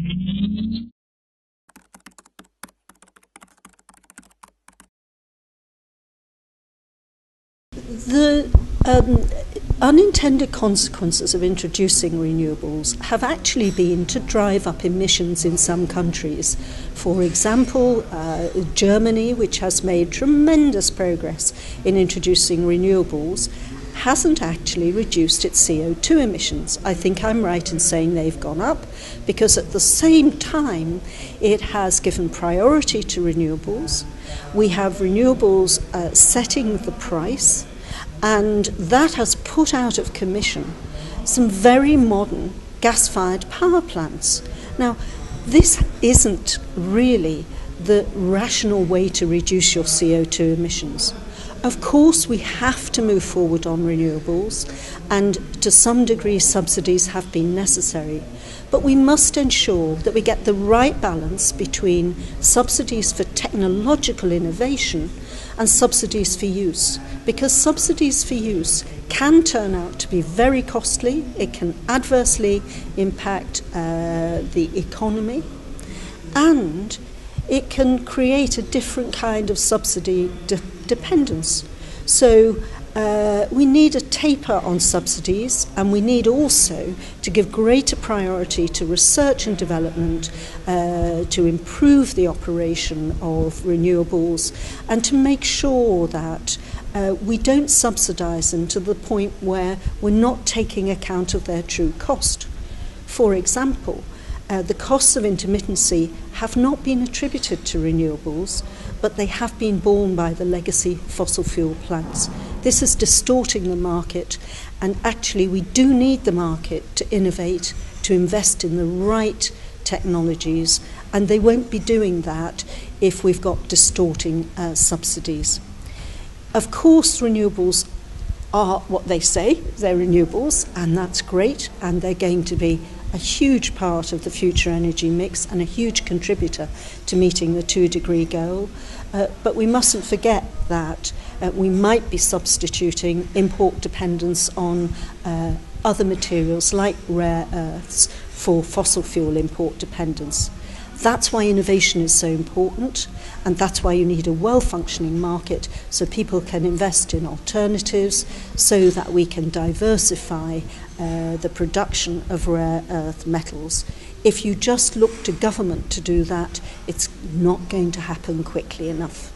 The unintended consequences of introducing renewables have actually been to drive up emissions in some countries. For example, Germany, which has made tremendous progress in introducing renewables, hasn't actually reduced its CO2 emissions. I think I'm right in saying they've gone up, because at the same time it has given priority to renewables. We have renewables setting the price, and that has put out of commission some very modern gas-fired power plants. Now, this isn't really the rational way to reduce your CO2 emissions. Of course, we have to move forward on renewables, and to some degree subsidies have been necessary. But we must ensure that we get the right balance between subsidies for technological innovation and subsidies for use, because subsidies for use can turn out to be very costly. It can adversely impact the economy, and it can create a different kind of subsidy dependence. So we need a taper on subsidies, and we need also to give greater priority to research and development to improve the operation of renewables, and to make sure that we don't subsidise them to the point where we're not taking account of their true cost. For example, the costs of intermittency have not been attributed to renewables, but they have been borne by the legacy fossil fuel plants. This is distorting the market, and actually we do need the market to innovate, to invest in the right technologies, and they won't be doing that if we've got distorting subsidies. Of course, renewables are what they say, they're renewables, and that's great, and they're going to be a huge part of the future energy mix and a huge contributor to meeting the 2-degree goal. But we mustn't forget that we might be substituting import dependence on other materials like rare earths for fossil fuel import dependence. That's why innovation is so important, and that's why you need a well-functioning market so people can invest in alternatives, so that we can diversify the production of rare earth metals. If you just look to government to do that, it's not going to happen quickly enough.